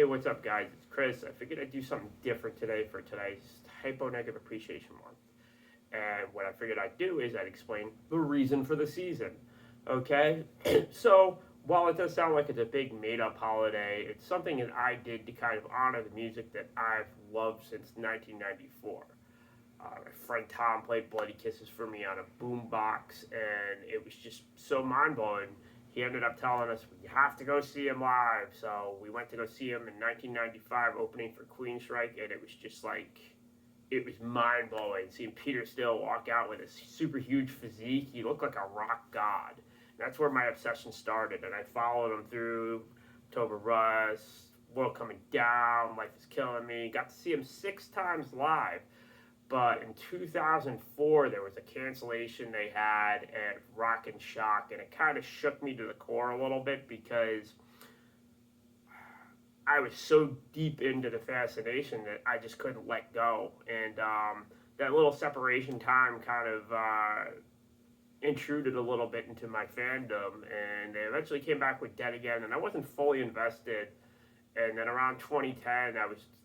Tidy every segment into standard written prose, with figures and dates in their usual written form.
Hey, what's up, guys? It's Chris. I figured I'd do something different today for today's Typo Negative Appreciation Month. And what I figured I'd do is I'd explain the reason for the season. Okay? So, while it does sound like it's a big made up holiday, it's something that I did to kind of honor the music that I've loved since 1994. My friend Tom played Bloody Kisses for me on a boombox, and it was just so mind blowing. He ended up telling us we have to go see him live, so we went to go see him in 1995, opening for Queensryche, and it was just like it was mind blowing seeing Peter Steele walk out with a super huge physique. He looked like a rock god. And that's where my obsession started, and I followed him through October Rust, World Coming Down, Life is Killing Me. Got to see him 6 times live. But in 2004, there was a cancellation they had at Rock and Shock, and it kind of shook me to the core a little bit because I was so deep into the fascination that I just couldn't let go. And that little separation time kind of intruded a little bit into my fandom, and they eventually came back with Dead Again, and I wasn't fully invested. And then around 2010,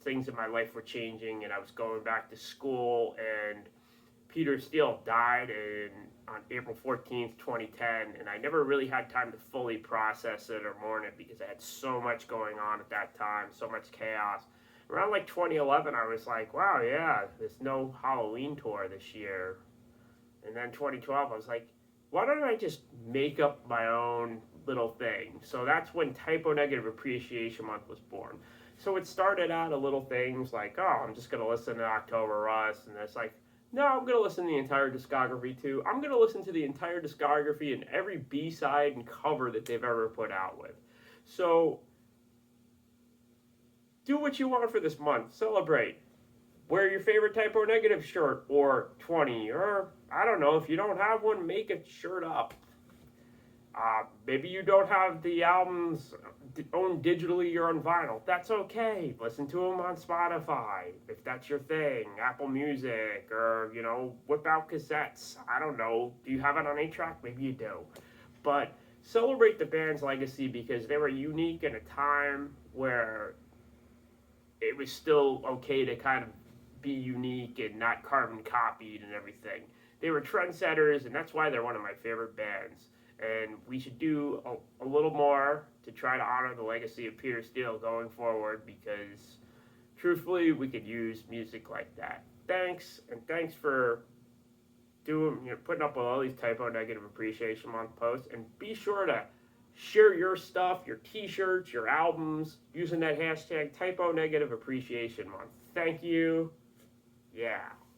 things in my life were changing, and I was going back to school. And Peter Steele died on April 14th, 2010, and I never really had time to fully process it or mourn it because I had so much going on at that time, so much chaos. Around like 2011, I was like, wow, yeah, there's no Halloween tour this year. And then 2012, I was like, why don't I just make up my own little thing? So that's when Typo Negative Appreciation Month was born. So it started out a little things like, oh, I'm just going to listen to October Rust. And it's like, no, I'm going to listen to the entire discography too. I'm going to listen to the entire discography and every B-side and cover that they've ever put out with. So do what you want for this month. Celebrate. Wear your favorite Typo Negative shirt or 20, or I don't know, if you don't have one, make a shirt up. Maybe you don't have the albums owned digitally or on vinyl. That's okay. Listen to them on Spotify if that's your thing. Apple Music, or whip out cassettes. I don't know. Do you have it on 8-track? Maybe you do. But celebrate the band's legacy because they were unique in a time where it was still okay to kind of be unique and not carbon copied and everything. They were trendsetters, and that's why they're one of my favorite bands. And we should do a little more to try to honor the legacy of Peter Steele going forward because, truthfully, we could use music like that. Thanks, and thanks for putting up with all these Typo Negative Appreciation Month posts. And be sure to share your stuff, your t-shirts, your albums, using that hashtag Typo Negative Appreciation Month. Thank you. Yeah.